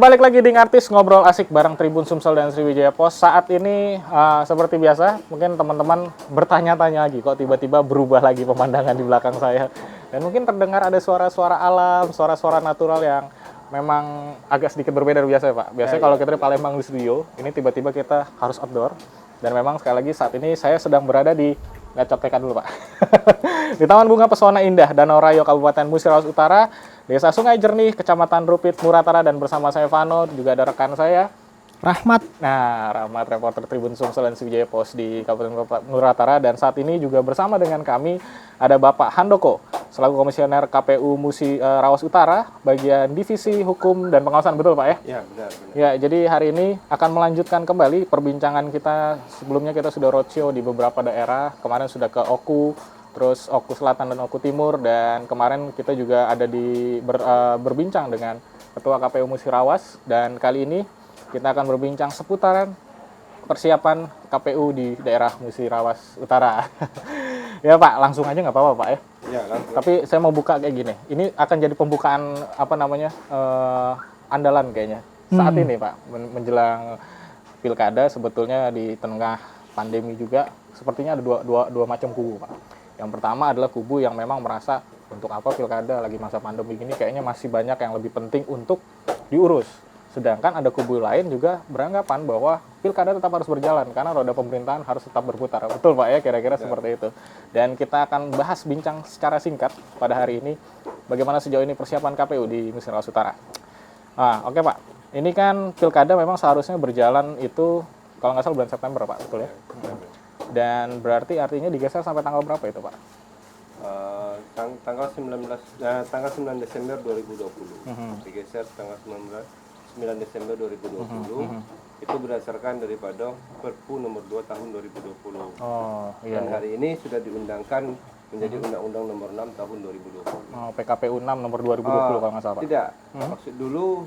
balik lagi di Ngartis ngobrol asik bareng Tribun Sumsel dan Sriwijaya Pos. Saat ini seperti biasa, mungkin teman-teman bertanya-tanya lagi kok tiba-tiba berubah lagi pemandangan di belakang saya. Dan mungkin terdengar ada suara-suara alam, suara-suara natural yang memang agak sedikit berbeda dari biasa ya Pak. Biasanya kalau kita di Palembang di studio, ini tiba-tiba kita harus outdoor. Dan memang sekali lagi saat ini saya sedang berada di nggak contekan dulu Pak. Di Taman Bunga Pesona Indah, Danau Rayo, Kabupaten Musirawas Utara, Desa Sungai Jernih, Kecamatan Rupit, Muratara, dan bersama saya Vano, juga ada rekan saya, Rahmat. Nah, Rahmat, reporter Tribun Sumsel dan Sriwijaya Pos di Kabupaten Muratara, dan saat ini juga bersama dengan kami ada Bapak Handoko, selaku Komisioner KPU Musi Rawas Utara, bagian Divisi Hukum dan Pengawasan, betul Pak ya? Ya, benar. Ya, jadi hari ini akan melanjutkan kembali perbincangan kita. Sebelumnya kita sudah roadshow di beberapa daerah, kemarin sudah ke Oku, terus Oku Selatan dan Oku Timur, dan kemarin kita juga ada berbincang dengan Ketua KPU Musi Rawas, dan kali ini kita akan berbincang seputaran persiapan KPU di daerah Musi Rawas Utara. Ya Pak, langsung aja nggak apa-apa Pak ya? Ya, langsung. Tapi saya mau buka kayak gini. Ini akan jadi pembukaan andalan kayaknya. Saat ini Pak, menjelang pilkada, sebetulnya di tengah pandemi juga, sepertinya ada dua macam kubu Pak. Yang pertama adalah kubu yang memang merasa untuk apa pilkada lagi masa pandemi gini, kayaknya masih banyak yang lebih penting untuk diurus. Sedangkan ada kubu lain juga beranggapan bahwa pilkada tetap harus berjalan karena roda pemerintahan harus tetap berputar. Betul Pak ya, kira-kira seperti itu. Dan kita akan bahas bincang secara singkat pada hari ini bagaimana sejauh ini persiapan KPU di Musi Rawas Utara. Nah, oke Pak. Ini kan pilkada memang seharusnya berjalan itu kalau nggak salah bulan September Pak, betul ya? Dan berarti artinya digeser sampai tanggal berapa itu Pak? Tanggal 9 Desember 2020. Digeser tanggal 9 Desember 2020. Itu berdasarkan daripada Perpu nomor 2 tahun 2020. Oh, iya. Dan hari ini sudah diundangkan menjadi Undang-Undang nomor 6 tahun 2020. Oh, PKPU 6 nomor 2020 kalau nggak salah Pak. Tidak. Maksud dulu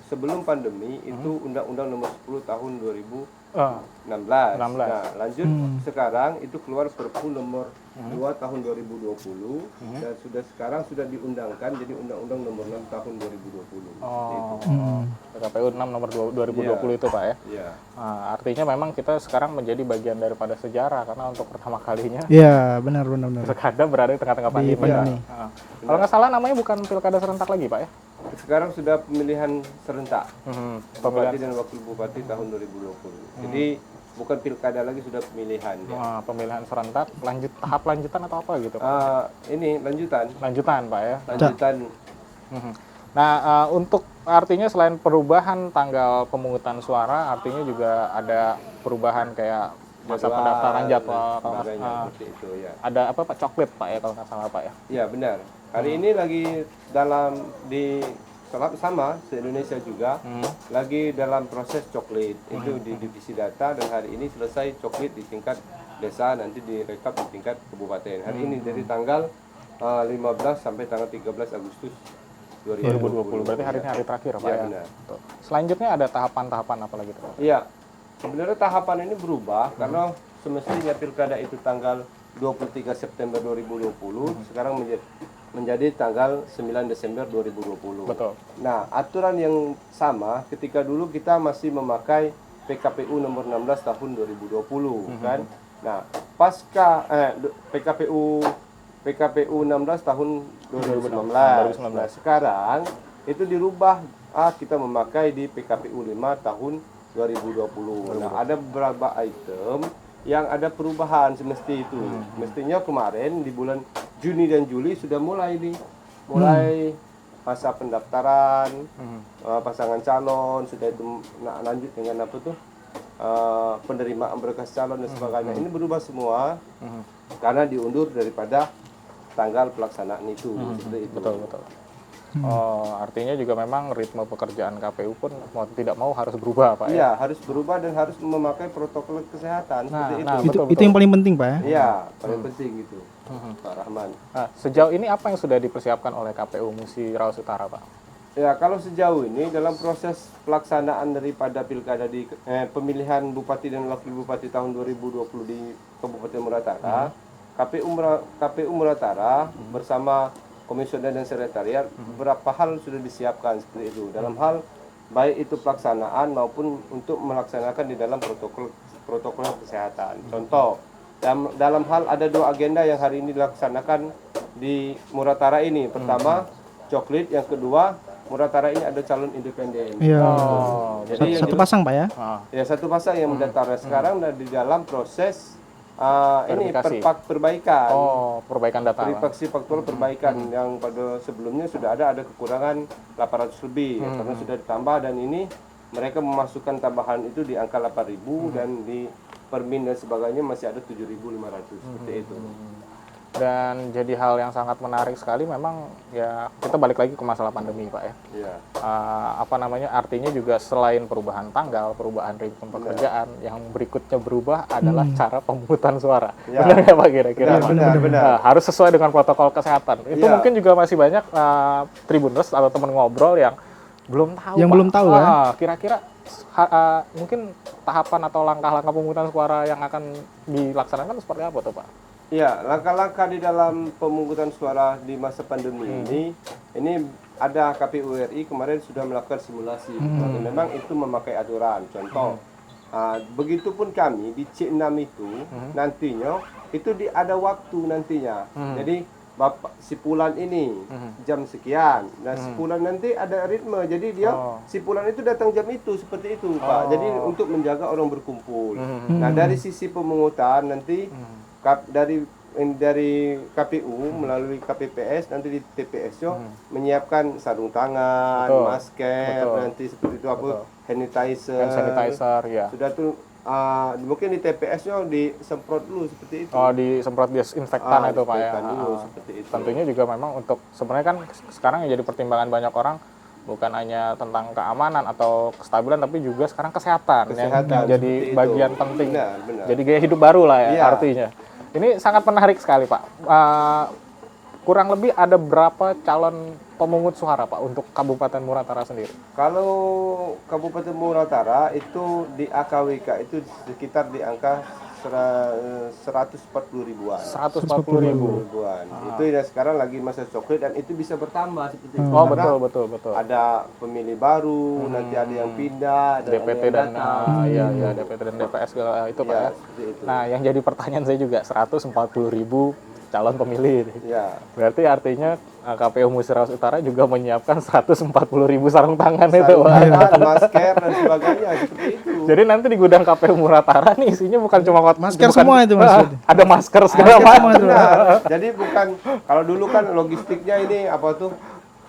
sebelum pandemi itu Undang-Undang nomor 10 tahun 2016. Nah, lanjut sekarang itu keluar Perpu nomor 2 tahun 2020 dan sekarang sudah diundangkan jadi Undang-Undang nomor 6 tahun 2020. Oh, PKPU 6 nomor 2020 itu Pak ya? Iya. Nah, artinya memang kita sekarang menjadi bagian daripada sejarah karena untuk pertama kalinya Iya, benar. pilkada berada di tengah-tengah pandemi. Nah, kalau nggak salah namanya bukan pilkada serentak lagi Pak ya? Sekarang sudah pemilihan serentak Bupati Pemilihan dan Wakil Bupati tahun 2020. Jadi bukan pilkada lagi, sudah pemilihan. Ya. Pemilihan serentak, tahap lanjutan atau apa gitu Pak? Ini lanjutan Pak ya? lanjutan. Nah, untuk artinya selain perubahan tanggal pemungutan suara, artinya juga ada perubahan kayak masa Jadwal, pendaftaran jadwal. seperti itu ya. Ada apa Pak, coklat Pak ya kalau nggak salah Pak ya? Iya benar. Hari ini lagi sama se-Indonesia juga lagi dalam proses coklit itu di divisi data, dan hari ini selesai coklit di tingkat desa, nanti direkap di tingkat kabupaten. Hari ini dari tanggal 15 sampai tanggal 13 Agustus 2020. Berarti hari ini hari terakhir Pak Ya, ya? benar. Tuh. Selanjutnya ada tahapan-tahapan apa lagi Pak? Iya. Sebenarnya tahapan ini berubah karena semestinya pilkada itu tanggal 23 September 2020, sekarang menjadi tanggal 9 Desember 2020. Betul. Nah, aturan yang sama ketika dulu kita masih memakai PKPU nomor 16 tahun 2020 kan. Nah, pasca PKPU 16 tahun 2019. Nah, sekarang itu dirubah, kita memakai di PKPU 5 tahun 2020. Nah, ada beberapa item yang ada perubahan semesti itu. Mestinya kemarin di bulan Juni dan Juli sudah mulai masa pendaftaran pasangan calon, sudah itu lanjut dengan apa tuh penerimaan berkas calon dan sebagainya. Ini berubah semua karena diundur daripada tanggal pelaksanaan itu. Seperti itu. Betul. Oh, artinya juga memang ritme pekerjaan KPU pun mau tidak mau harus berubah Pak ya? Iya, harus berubah dan harus memakai protokol kesehatan seperti itu. Betul. Itu yang paling penting Pak ya? Iya, paling penting itu, Pak Rahman. Nah, sejauh ini apa yang sudah dipersiapkan oleh KPU Musi Rawas Utara Pak? Ya, kalau sejauh ini dalam proses pelaksanaan daripada pilkada di pemilihan Bupati dan Wakil Bupati tahun 2020 di Kabupaten Muratara, KPU Muratara bersama Komisioner dan Sekretariat beberapa hal sudah disiapkan seperti itu. Dalam hal baik itu pelaksanaan maupun untuk melaksanakan di dalam protokol kesehatan. Contoh, dalam hal ada 2 agenda yang hari ini dilaksanakan di Muratara ini. Pertama, coklit, yang kedua, Muratara ini ada calon independen. Iya. Oh, Jadi Satu pasang Pak ya? ya satu pasang yang mendaftar. Sekarang di dalam proses ini Verifikasi. perbaikan. Oh, perbaikan data. Pak. Verifikasi faktual perbaikan yang pada sebelumnya sudah ada kekurangan 800 lebih karena sudah ditambah, dan ini mereka memasukkan tambahan itu di angka 8.000 dan di Permin dan sebagainya masih ada 7.500 seperti itu. Dan jadi hal yang sangat menarik sekali memang ya, kita balik lagi ke masalah pandemi Pak ya. Iya. Apa namanya, artinya juga selain perubahan tanggal, perubahan ritme pekerjaan, yang berikutnya berubah adalah cara pemungutan suara. Ya. Benar nggak Pak kira-kira? Benar. Nah, harus sesuai dengan protokol kesehatan. Itu Ya. mungkin juga masih banyak Tribuners atau teman ngobrol yang belum tahu. Yang Pak. belum tahu, ya. Kira-kira mungkin tahapan atau langkah-langkah pemungutan suara yang akan dilaksanakan seperti apa tuh Pak? Ya, langkah-langkah di dalam pemungutan suara di masa pandemi ini ada KPU RI kemarin sudah melakukan simulasi. Dan memang itu memakai aturan. Contoh, begitupun kami di C6 itu nantinya itu ada waktu nantinya. Jadi Bapak si Pulan ini jam sekian, dan si Pulan nanti ada ritme. Jadi dia si Pulan itu datang jam itu seperti itu, Pak. Jadi untuk menjaga orang berkumpul. Nah, dari sisi pemungutan nanti dari KPU melalui KPPS nanti di TPS-nya menyiapkan sarung tangan, masker, nanti seperti itu apa, hand sanitizer, ya. Sudah tuh mungkin di TPS-nya disemprot dulu seperti itu. Oh, disemprot disinfektan itu Pak ya. disinfektan dulu, seperti itu. Tentunya juga memang untuk sebenarnya kan sekarang yang jadi pertimbangan banyak orang bukan hanya tentang keamanan atau kestabilan, tapi juga sekarang kesehatan yang jadi seperti bagian itu. penting. Benar. Jadi gaya hidup baru lah ya, Iya. artinya. Ini sangat menarik sekali Pak. Kurang lebih ada berapa calon pemungut suara Pak untuk Kabupaten Muratara sendiri? Kalau Kabupaten Muratara itu di AKWK itu sekitar di angka 140 ribuan. 140 ribu. Itu ya sekarang lagi masa coklit dan itu bisa bertambah seperti itu. Oh, Karena betul. ada pemilih baru, nanti ada yang pindah, ada DPT yang dan datang. ya DPT dan DPS itu Pak Ya, ya. seperti itu. Nah, yang jadi pertanyaan saya juga 140 ribu calon pemilih. Ya. Berarti artinya KPU Musirawas Utara juga menyiapkan 140 ribu sarung tangan itu Pak. Masker dan sebagainya seperti itu. Jadi nanti di gudang KPU Muratara nih isinya bukan cuma Masker semua itu, Mas. Ada masker segala macam. Benar. Jadi bukan, kalau dulu kan logistiknya ini apa tuh,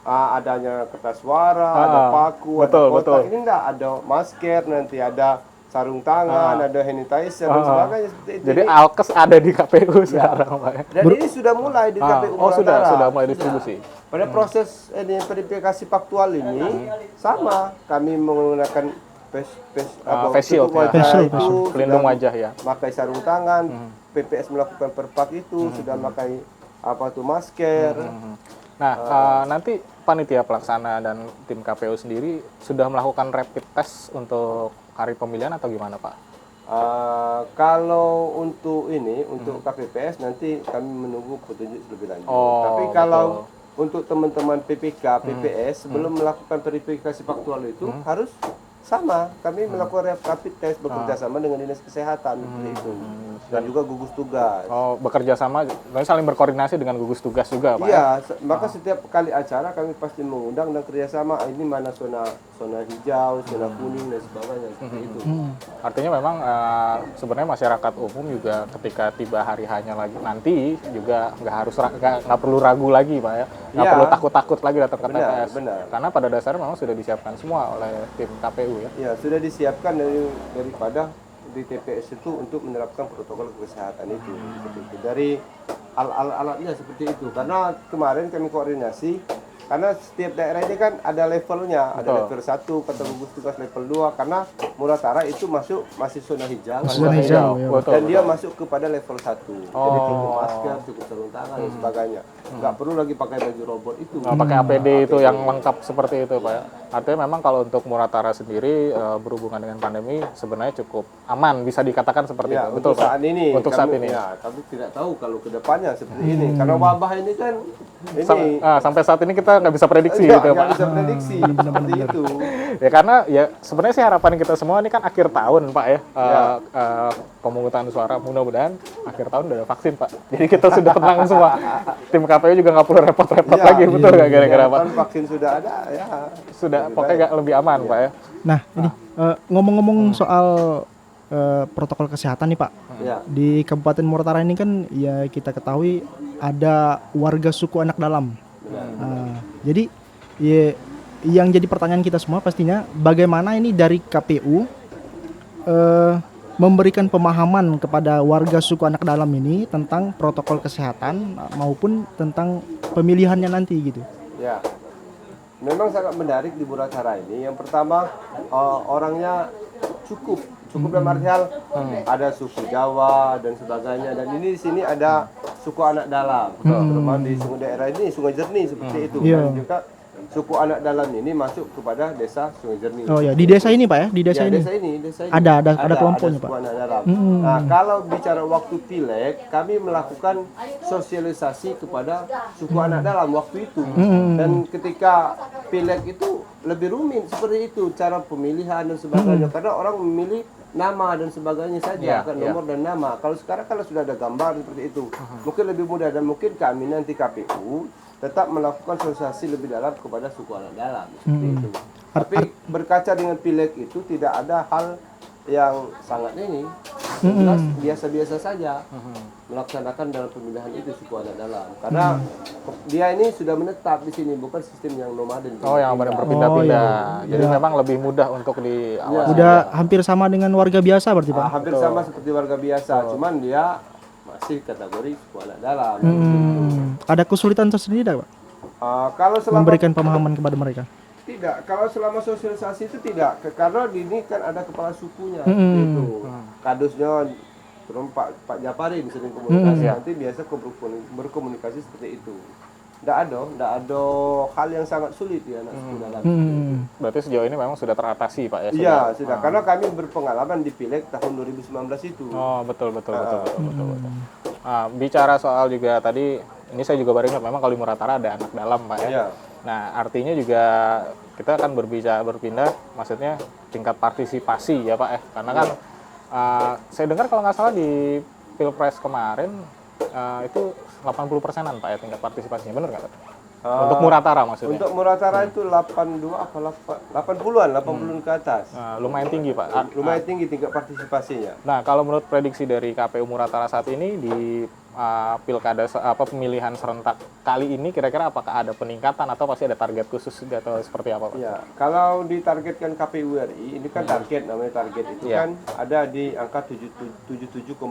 adanya kertas suara, ada paku, ada kotak. Ini enggak, ada masker, nanti ada sarung tangan, ada hand sanitizer dan sebagainya seperti itu. Jadi alkes ada di KPU sekarang Pak ya. Dan ini sudah mulai di KPU Oh, Muratara. sudah mulai distribusi. Pada proses verifikasi faktual ini sama, kami menggunakan face shield ya. itu Pelindung sudah wajah ya. pakai sarung tangan, PPS melakukan perpak itu sudah pakai masker. Nah, nanti panitia pelaksana dan tim KPU sendiri sudah melakukan rapid test untuk hari pemilihan atau gimana Pak? Kalau untuk untuk KPPS nanti kami menunggu petunjuk lebih lanjut. Oh, Tapi kalau untuk teman-teman PPK, PPS sebelum melakukan verifikasi faktual itu harus sama, kami melakukan rapid test bekerja sama dengan dinas kesehatan seperti itu, dan juga gugus tugas. Oh, bekerja sama, saling berkoordinasi dengan gugus tugas juga Pak? Iya, maka setiap kali acara kami pasti mengundang dan kerjasama. Ini mana zona hijau, zona kuning dan sebagainya seperti itu. Artinya memang sebenarnya masyarakat umum juga ketika tiba hari hanya lagi nanti juga nggak perlu ragu lagi Pak ya, nggak Ya. perlu takut-takut lagi datang ke Benar, TPS. benar. Karena pada dasarnya memang sudah disiapkan semua oleh tim KPU ya. Ya, sudah disiapkan daripada di TPS itu untuk menerapkan protokol kesehatan itu. Seperti itu. Dari alat-alatnya seperti itu. Karena kemarin kami koordinasi, karena setiap daerah ini kan ada levelnya, ada level 1, kata gugus tugas level 2, karena Muratara itu masih zona hijau, Zona hijau, ya. dan dia masuk kepada level 1. Jadi cukup masker, cukup sarung tangan dan sebagainya. Nggak perlu lagi pakai baju robot itu. Nggak pakai APD itu yang lengkap seperti itu Pak ya. Artinya memang kalau untuk Muratara sendiri berhubungan dengan pandemi sebenarnya cukup aman, bisa dikatakan seperti Ya, itu. Betul untuk saat Pak? ini. Untuk saat ini. Ya, tapi tidak tahu kalau ke depannya seperti ini. Karena wabah ini kan Sampai saat ini kita nggak bisa prediksi nggak gitu Pak. bisa prediksi seperti itu. Ya karena ya sebenarnya sih harapan kita semua ini kan akhir tahun Pak ya, pemungutan suara, mudah-mudahan akhir tahun udah ada vaksin Pak. Jadi kita sudah tenang semua. Tim KPU juga nggak perlu repot-repot lagi, betul nggak kira-kira Pak? Vaksin sudah ada, ya. Sudah, pokoknya nggak lebih aman Pak ya. Nah, ini ngomong-ngomong soal protokol kesehatan nih Pak. Ya. Di Kabupaten Muratara ini kan ya kita ketahui ada warga suku anak dalam. Jadi ya, yang jadi pertanyaan kita semua pastinya bagaimana ini dari KPU memberikan pemahaman kepada warga suku anak dalam ini tentang protokol kesehatan maupun tentang pemilihannya nanti gitu. Ya. Memang sangat menarik di Muratara ini. Yang pertama orangnya cukup dalam arti hal ada suku Jawa dan sebagainya, dan ini di sini ada suku anak dalam, terutama di daerah ini Sungai Jernih seperti itu. Dan juga suku anak dalam ini masuk kepada desa Sungai Jernih. Oh ya, di desa ini Pak ya, di desa ini. Desa ini Ada kelompoknya suku Pak. anak dalam. Nah, kalau bicara waktu pileg, kami melakukan sosialisasi kepada suku anak dalam waktu itu. Dan ketika pileg itu lebih rumit seperti itu cara pemilihan dan sebagainya, karena orang memilih nama dan sebagainya saja, nomor dan nama. Kalau sekarang kalau sudah ada gambar seperti itu, mungkin lebih mudah, dan mungkin kami nanti KPU tetap melakukan sosialisasi lebih dalam kepada suku anak dalam seperti itu. Tapi berkaca dengan pileg itu tidak ada hal yang sangat ini, jelas biasa-biasa saja melaksanakan dalam pemilihan itu suku anak dalam, karena dia ini sudah menetap di sini, bukan sistem yang nomaden. Oh, yang berpindah-pindah. Jadi memang lebih mudah untuk diawasi. Udah hampir sama dengan warga biasa berarti Pak. Hampir sama seperti warga biasa, cuman dia masih kategori suku anak dalam. Ada kesulitan tersendiri tidak Pak? Kalau selama Memberikan pemahaman kepada mereka? tidak, kalau selama sosialisasi itu tidak, karena di ini kan ada kepala sukunya, itu kadusnya, terus Pak Japari sering komunikasi, nanti biasa berkomunikasi seperti itu. Tidak ada hal yang sangat sulit ya anak suku dalam. Berarti sejauh ini memang sudah teratasi Pak ya? Iya, sudah. Karena kami berpengalaman di pileg tahun 2019 itu. Oh, betul. Bicara soal juga tadi, ini saya juga baru ingat memang kalau di Muratara ada anak dalam Pak ya. Iya. Nah, artinya juga kita akan berpindah, maksudnya tingkat partisipasi ya Pak ya. Karena kan saya dengar kalau nggak salah di Pilpres kemarin itu 80%-an Pak ya tingkat partisipasinya, benar nggak Pak? Untuk Muratara maksudnya? Untuk Muratara itu 82 apa 80-an ke atas. Lumayan tinggi Pak. Lumayan tinggi tingkat partisipasinya. Nah, kalau menurut prediksi dari KPU Muratara saat ini di pilkada pemilihan serentak kali ini, kira-kira apakah ada peningkatan atau pasti ada target khusus atau seperti apa Pak? Ya, kalau ditargetkan KPU RI, ini kan target, namanya target itu kan ada di angka 77,5%.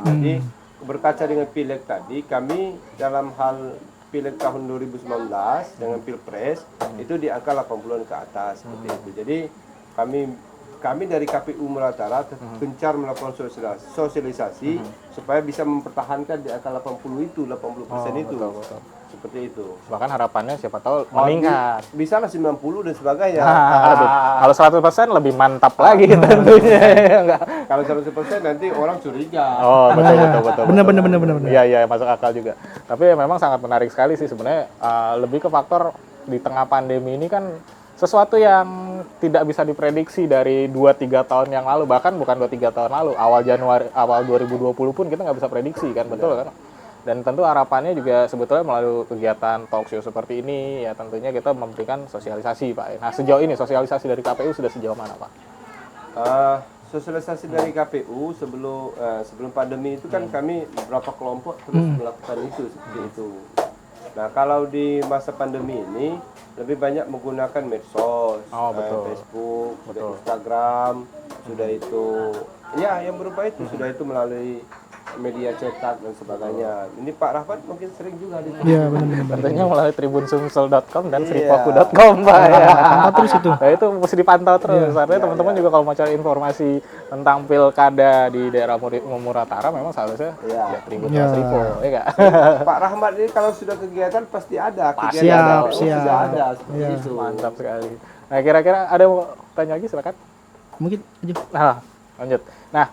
Jadi berkaca dengan pileg tadi, kami dalam hal pileg tahun 2019 dengan pilpres itu di angka 80-an ke atas seperti itu. Jadi kami dari KPU Muratara gencar melakukan sosialisasi supaya bisa mempertahankan di angka 80% itu. Betul. Seperti itu. Bahkan harapannya siapa tahu meningkat. Bisa lah 90 dan sebagainya. Kalau 100% lebih mantap lagi tentunya. Kalau 100% nanti orang curiga. Oh, betul. Benar. Iya, masuk akal juga. Tapi memang sangat menarik sekali sih sebenarnya, lebih ke faktor di tengah pandemi ini kan sesuatu yang tidak bisa diprediksi dari 2-3 tahun yang lalu, bahkan bukan 2-3 tahun lalu, awal 2020 pun kita nggak bisa prediksi kan, betul kan? Dan tentu harapannya juga sebetulnya melalui kegiatan talk show seperti ini, ya tentunya kita memberikan sosialisasi Pak. Nah, sejauh ini sosialisasi dari KPU sudah sejauh mana Pak? Sosialisasi dari KPU sebelum pandemi itu kan kami beberapa kelompok terus melakukan itu seperti itu. Nah, kalau di masa pandemi ini lebih banyak menggunakan medsos, Facebook, Instagram, sudah itu, ya yang berupa itu sudah itu melalui media cetak dan sebagainya. Ini Pak Rahmat mungkin sering juga di situ. Iya, benar. Tentunya melalui tribunsumsel.com dan sripoku.com Pak ya. Pantau terus itu. Nah, itu mesti dipantau terus. Artinya teman-teman juga kalau mau cari informasi tentang pilkada di daerah Muratara memang seharusnya ya Tribun Sripo, ya enggak? Pak Rahmat ini kalau sudah kegiatan pasti ada. Siap. Sudah ada seperti itu. Mantap sekali. Nah, kira-kira ada yang mau tanya lagi silakan. Mungkin aja. Nah, lanjut. Nah,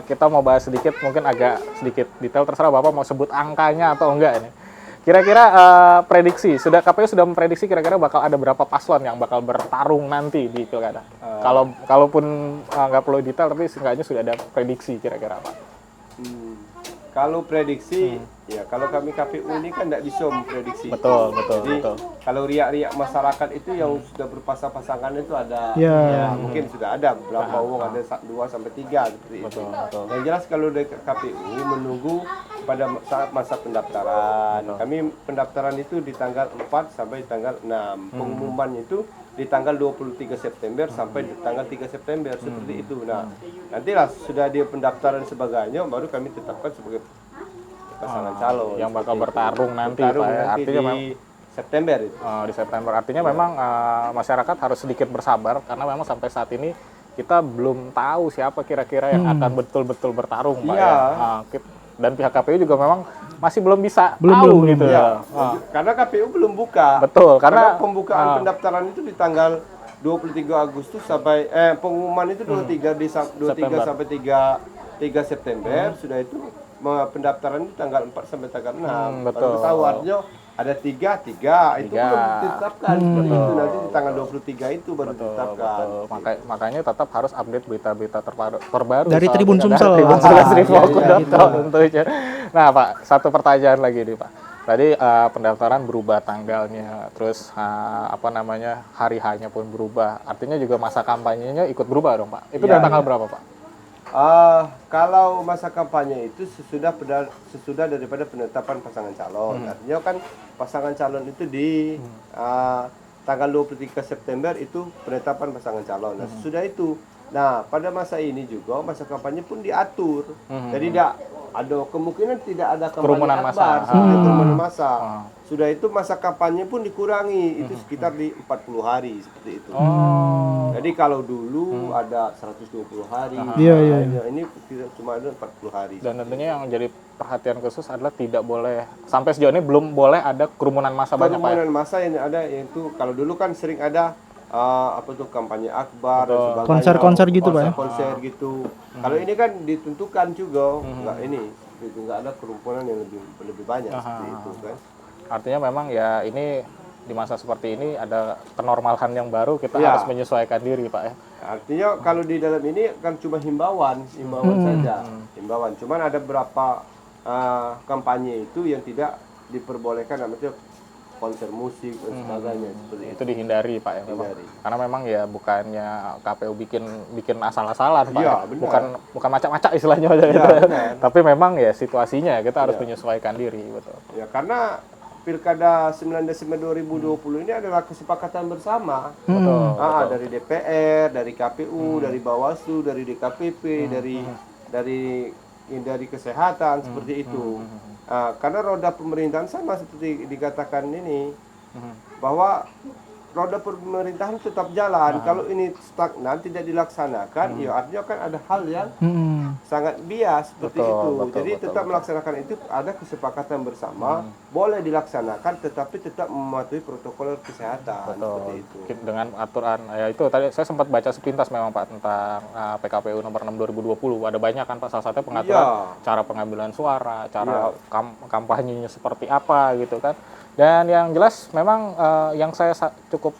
kita mau bahas sedikit, mungkin agak sedikit detail, terserah Bapak mau sebut angkanya atau enggak ini. Kira-kira prediksi, KPU sudah memprediksi kira-kira bakal ada berapa paslon yang bakal bertarung nanti di pilkada? Kalaupun nggak perlu detail, tapi seenggaknya sudah ada prediksi kira-kira apa? Kalau prediksi, ya kalau kami KPU ini kan tidak bisa memprediksi. Betul. Jadi kalau riak-riak masyarakat itu yang sudah berpasang-pasangan itu ada, Ya. mungkin sudah ada beberapa uang ada 2 sampai 3 seperti itu. Betul. Yang jelas kalau dari KPU menunggu pada saat masa pendaftaran. Kami pendaftaran itu di tanggal 4 sampai tanggal 6. Pengumuman itu di tanggal 23 September sampai di tanggal 3 September seperti itu. Nah, nantilah sudah dia pendaftaran sebagainya baru kami tetapkan sebagai pasangan calon yang bakal seperti itu. bertarung nanti, Bertarung Pak, ya. nanti Artinya di September itu. di September. Artinya memang masyarakat harus sedikit bersabar karena memang sampai saat ini kita belum tahu siapa kira-kira yang akan betul-betul bertarung, Pak. Iya. Ya. Dan pihak KPU juga memang masih belum bisa Belum, tahu belum. gitu. Ya, karena KPU belum buka. Betul, Karena karena pembukaan pendaftaran itu di tanggal 23 Agustus sampai pengumuman itu 23 September. sampai 3 September sudah itu pendaftaran itu tanggal 4 sampai tanggal 6. betul. Baru tahu artinya ada 3 itu belum ditetapkan seperti itu, nanti di tanggal 23 itu baru ditetapkan. Betul. Makanya tetap harus update berita-berita terbaru Dari soal Tribun pilkada, Sumsel. Tribun Iya, tentunya. Nah, Pak, satu pertanyaan lagi nih, Pak. Tadi pendaftaran berubah tanggalnya, terus hari H-nya pun berubah. Artinya juga masa kampanyenya ikut berubah dong, Pak. Itu dari tanggal berapa, Pak? Kalau masa kampanye itu sesudah daripada penetapan pasangan calon. Artinya kan pasangan calon itu di tanggal 23 September itu penetapan pasangan calon. Nah, sesudah itu. Nah, pada masa ini juga masa kampanye pun diatur. Jadi tidak ada kemungkinan tidak ada kampanye Kerumunan akbar, massa. seperti kerumunan massa. Sudah itu masa kampanye pun dikurangi, itu sekitar di 40 hari seperti itu. Jadi kalau dulu ada 120 hari, ini cuma ada 40 hari. Dan tentunya yang jadi perhatian khusus adalah tidak boleh, sampai sejauh ini belum boleh ada kerumunan massa banyak, Pak. Kerumunan massa yang ada yaitu kalau dulu kan sering ada kampanye akbar dan sebagainya. Konser-konser gitu, Pak, ya? Konser gitu. Kalau ini kan ditentukan juga, nggak ada kerumunan yang lebih banyak seperti itu kan. Artinya memang ya ini di masa seperti ini ada kenormalan yang baru, kita Ya. harus menyesuaikan diri, Pak, ya. Artinya kalau di dalam ini kan cuma himbauan saja, himbauan. Cuman ada beberapa kampanye itu yang tidak diperbolehkan, namanya konser musik dan sebagainya seperti itu. Itu dihindari, Pak, ya, memang. Hindari. Karena memang ya bukannya KPU bikin asal-asalan, Pak. Iya, Ya. benar. Bukan macak-macak istilahnya aja Iya, gitu. benar. Tapi memang ya situasinya kita harus Iya. menyesuaikan diri, betul. Ya karena Pilkada 9 Desember 2020 ini adalah kesepakatan bersama. Betul. Dari DPR, dari KPU, dari Bawaslu, dari DKPP, dari kesehatan seperti itu. Karena roda pemerintahan sama seperti dikatakan ini bahwa roda pemerintahan tetap jalan. Kalau ini stagnan tidak dilaksanakan, ya artinya kan ada hal yang sangat bias seperti itu. Jadi tetap melaksanakan itu ada kesepakatan bersama, boleh dilaksanakan tetapi tetap mematuhi protokol kesehatan seperti itu. Dengan aturan ya itu tadi saya sempat baca sepintas memang, Pak, tentang PKPU nomor 6 2020. Ada banyak kan, Pak, salah satunya pengaturan cara pengambilan suara, cara kampanyenya seperti apa gitu kan. Dan yang jelas memang yang saya cukup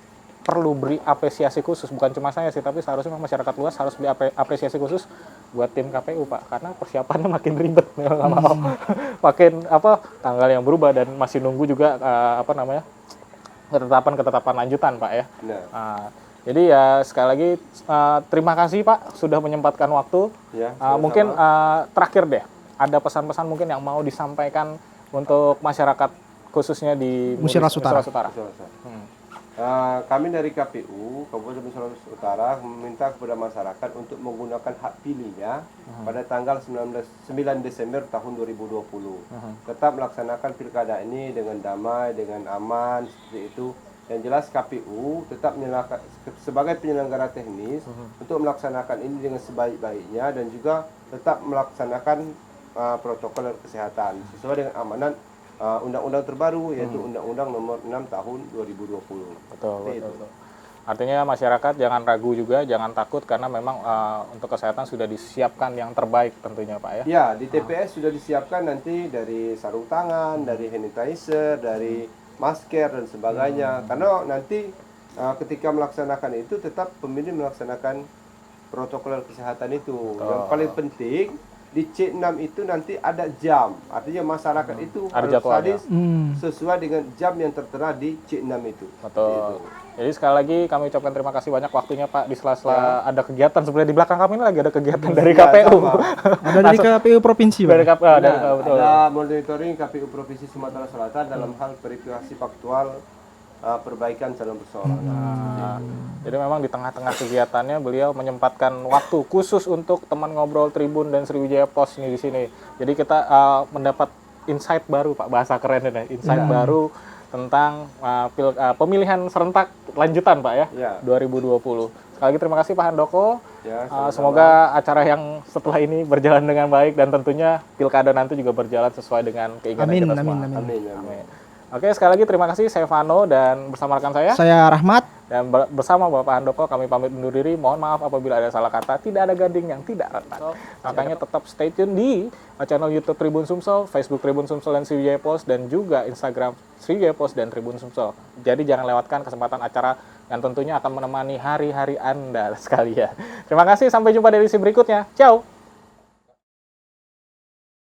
perlu beri apresiasi khusus, bukan cuma saya sih, tapi seharusnya masyarakat luas harus beri apresiasi khusus buat tim KPU, Pak, karena persiapannya makin ribet, makin tanggal yang berubah dan masih nunggu juga ketetapan lanjutan, Pak, ya. Jadi ya sekali lagi terima kasih, Pak, sudah menyempatkan waktu. Ya, mungkin terakhir deh, ada pesan-pesan mungkin yang mau disampaikan untuk masyarakat khususnya di Musyawarah Utara. Kami dari KPU Kabupaten Musyawarah Utara meminta kepada masyarakat untuk menggunakan hak pilihnya pada tanggal 9 Desember tahun 2020. Tetap melaksanakan pilkada ini dengan damai, dengan aman seperti itu. Yang jelas KPU tetap sebagai penyelenggara teknis untuk melaksanakan ini dengan sebaik-baiknya dan juga tetap melaksanakan protokol kesehatan sesuai dengan amanat undang-undang terbaru yaitu Undang-Undang Nomor 6 Tahun 2020. Betul. Artinya masyarakat jangan ragu juga, jangan takut karena memang untuk kesehatan sudah disiapkan yang terbaik tentunya Pak ya. Ya, di TPS sudah disiapkan nanti dari sarung tangan, dari hand sanitizer, dari masker dan sebagainya. Karena nanti ketika melaksanakan itu tetap pemilih melaksanakan protokol kesehatan itu. Yang paling penting di C6 itu nanti ada jam. Artinya masyarakat itu Ada harus jadwalnya. sadis sesuai dengan jam yang tertera di C6 itu. Betul. Jadi sekali lagi kami ucapkan terima kasih banyak waktunya Pak di sela-sela ada kegiatan sebenarnya di belakang kami ini lagi ada kegiatan dari Ya, KPU. sama. Ada dari KPU provinsi, Pak. Dari KPU, dari Nah, betul. ada monitoring KPU Provinsi Sumatera Selatan dalam hal verifikasi faktual perbaikan calon perseorangan. Nah, jadi memang di tengah-tengah kegiatannya beliau menyempatkan waktu khusus untuk teman ngobrol Tribun dan Sriwijaya Post ini di sini. Jadi kita mendapat insight baru Pak, bahasa keren ini, insight baru tentang pemilihan serentak lanjutan Pak ya, Ya. 2020. Sekali lagi terima kasih Pak Handoko. Ya, Semoga acara yang setelah ini berjalan dengan baik dan tentunya pilkada nanti juga berjalan sesuai dengan keinginan Amin, kita semua. amin, amin. amin. Amin. Oke, sekali lagi terima kasih saya Vano dan bersama rekan saya Saya Rahmat. dan bersama Bapak Handoko kami pamit undur diri. Mohon maaf apabila ada salah kata, tidak ada gading yang tidak retak. Makanya tetap stay tune di channel YouTube Tribun Sumsel, Facebook Tribun Sumsel dan Sriwijaya Post dan juga Instagram Sriwijaya Post dan Tribun Sumsel. Jadi jangan lewatkan kesempatan acara yang tentunya akan menemani hari-hari Anda sekalian. Terima kasih, sampai jumpa di edisi berikutnya. Ciao.